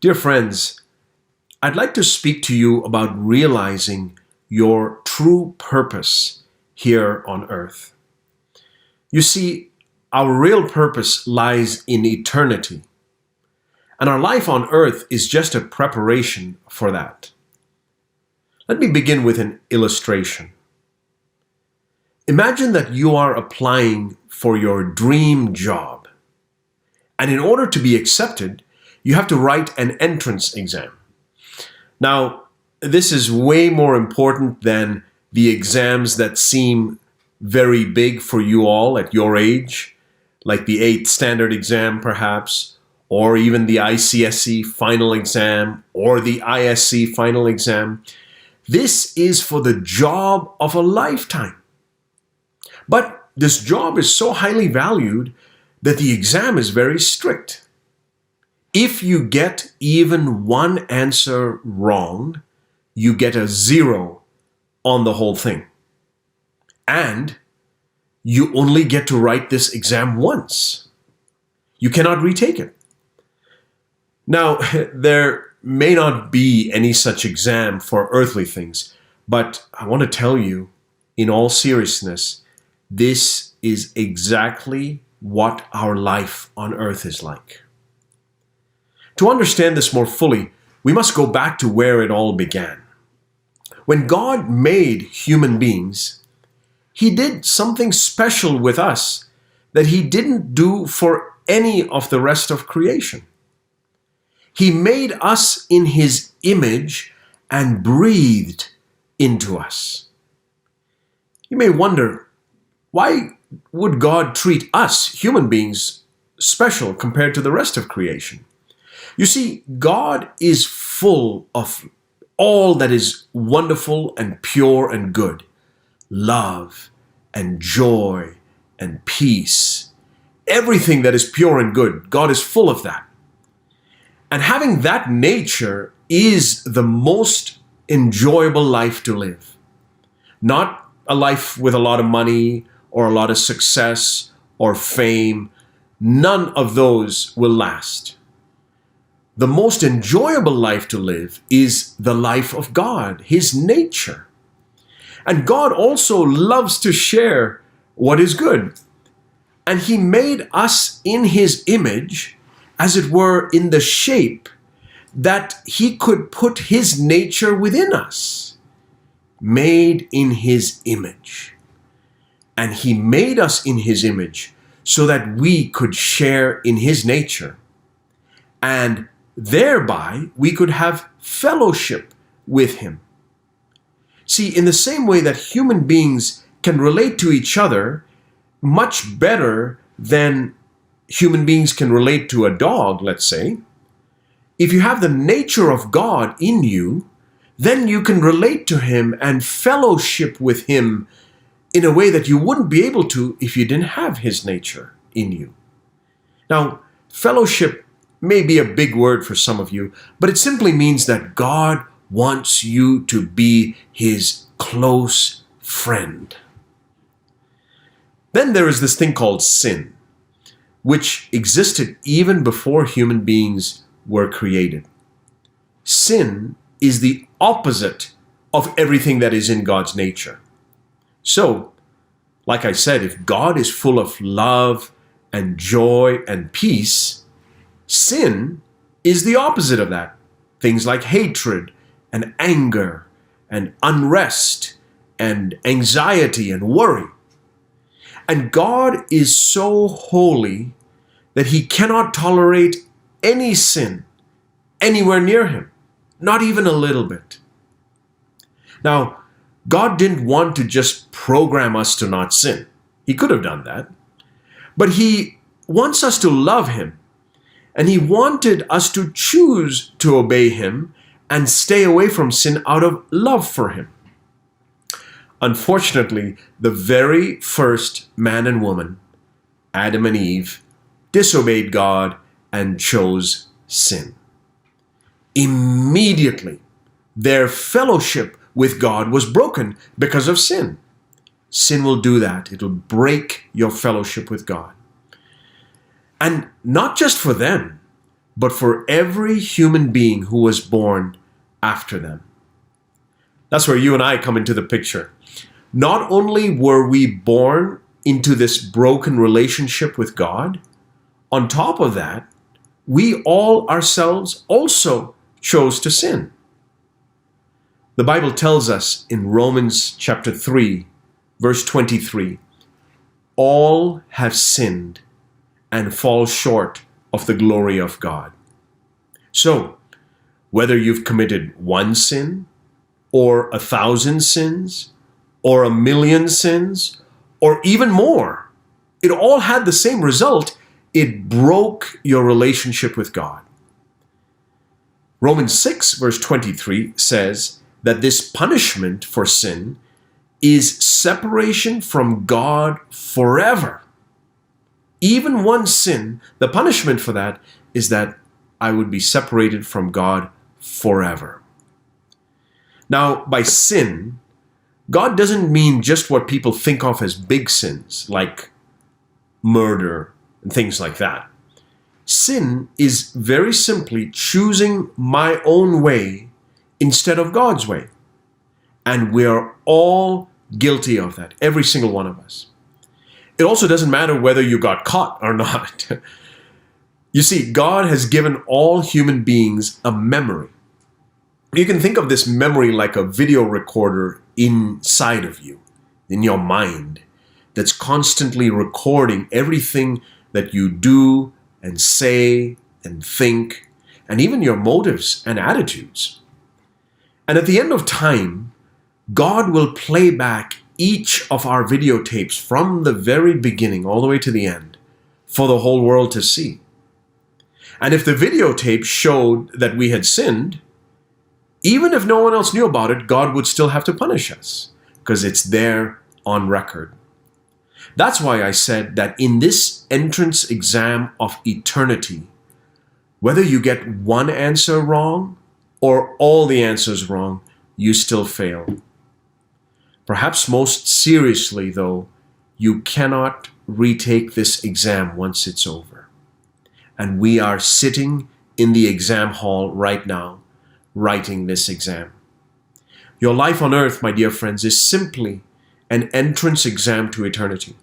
Dear friends, I'd like to speak to you about realizing your true purpose here on earth. You see, our real purpose lies in eternity, and our life on earth is just a preparation for that. Let me begin with an illustration. Imagine that you are applying for your dream job, and in order to be accepted, you have to write an entrance exam. Now, this is way more important than the exams that seem very big for you all at your age, like the 8th standard exam perhaps, or even the ICSE final exam, or the ISC final exam. This is for the job of a lifetime. But this job is so highly valued that the exam is very strict. If you get even one answer wrong, you get a 0 on the whole thing. And you only get to write this exam once. You cannot retake it. Now, there may not be any such exam for earthly things, but I want to tell you, in all seriousness, this is exactly what our life on earth is like. To understand this more fully, we must go back to where it all began. When God made human beings, He did something special with us that He didn't do for any of the rest of creation. He made us in His image and breathed into us. You may wonder, why would God treat us, human beings, special compared to the rest of creation? You see, God is full of all that is wonderful and pure and good. Love and joy and peace. Everything that is pure and good, God is full of that. And having that nature is the most enjoyable life to live. Not a life with a lot of money or a lot of success or fame. None of those will last. The most enjoyable life to live is the life of God, His nature. And God also loves to share what is good. And He made us in His image, as it were, in the shape that He could put His nature within us. Made in His image. And He made us in His image so that we could share in His nature. And thereby, we could have fellowship with Him. See, in the same way that human beings can relate to each other much better than human beings can relate to a dog, let's say, if you have the nature of God in you, then you can relate to Him and fellowship with Him in a way that you wouldn't be able to if you didn't have His nature in you. Now, fellowship may be a big word for some of you, but it simply means that God wants you to be His close friend. Then there is this thing called sin, which existed even before human beings were created. Sin is the opposite of everything that is in God's nature. So, like I said, if God is full of love and joy and peace, sin is the opposite of that. Things like hatred and anger and unrest and anxiety and worry. And God is so holy that He cannot tolerate any sin anywhere near Him, not even a little bit. Now, God didn't want to just program us to not sin. He could have done that. But He wants us to love Him. And He wanted us to choose to obey Him and stay away from sin out of love for Him. Unfortunately, the very first man and woman, Adam and Eve, disobeyed God and chose sin. Immediately, their fellowship with God was broken because of sin. Sin will do that. It'll break your fellowship with God. And not just for them, but for every human being who was born after them. That's where you and I come into the picture. Not only were we born into this broken relationship with God, on top of that, we all ourselves also chose to sin. The Bible tells us in Romans chapter 3, verse 23, all have sinned and fall short of the glory of God. So, whether you've committed one sin, or 1,000 sins, or 1,000,000 sins, or even more, it all had the same result. It broke your relationship with God. Romans 6, verse 23 says that this punishment for sin is separation from God forever. Even one sin, the punishment for that is that I would be separated from God forever. Now, by sin, God doesn't mean just what people think of as big sins, like murder and things like that. Sin is very simply choosing my own way instead of God's way. And we are all guilty of that, every single one of us. It also doesn't matter whether you got caught or not. You see, God has given all human beings a memory. You can think of this memory like a video recorder inside of you, in your mind, that's constantly recording everything that you do and say and think, and even your motives and attitudes. And at the end of time, God will play back each of our videotapes from the very beginning all the way to the end for the whole world to see. And if the videotape showed that we had sinned, even if no one else knew about it, God would still have to punish us because it's there on record. That's why I said that in this entrance exam of eternity, whether you get one answer wrong or all the answers wrong, you still fail. Perhaps most seriously, though, you cannot retake this exam once it's over. And we are sitting in the exam hall right now, writing this exam. Your life on earth, my dear friends, is simply an entrance exam to eternity.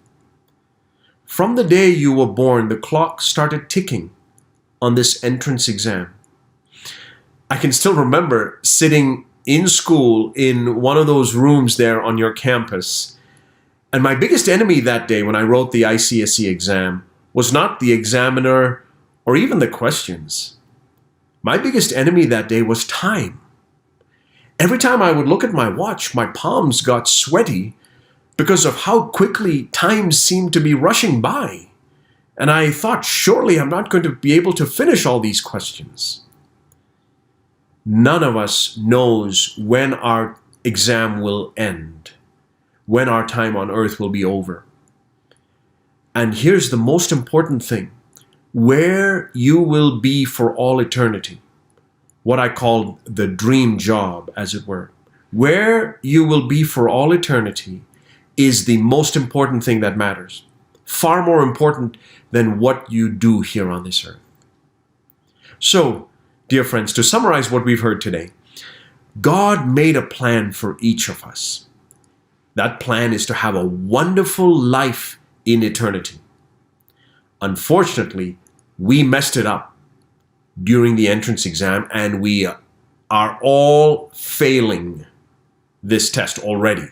From the day you were born, the clock started ticking on this entrance exam. I can still remember sitting in school in one of those rooms there on your campus. And my biggest enemy that day when I wrote the ICSE exam was not the examiner or even the questions. My biggest enemy that day was time. Every time I would look at my watch, my palms got sweaty because of how quickly time seemed to be rushing by. And I thought, surely I'm not going to be able to finish all these questions. None of us knows when our exam will end, when our time on earth will be over. And here's the most important thing: where you will be for all eternity, what I call the dream job, as it were. Where you will be for all eternity is the most important thing that matters, far more important than what you do here on this earth. So, dear friends, to summarize what we've heard today, God made a plan for each of us. That plan is to have a wonderful life in eternity. Unfortunately, we messed it up during the entrance exam, and we are all failing this test already.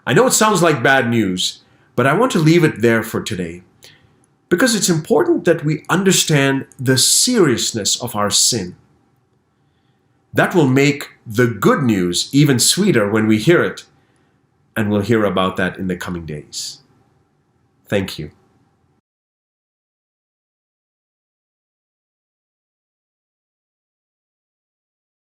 I know it sounds like bad news, but I want to leave it there for today because it's important that we understand the seriousness of our sin. That will make the good news even sweeter when we hear it, and we'll hear about that in the coming days. Thank you.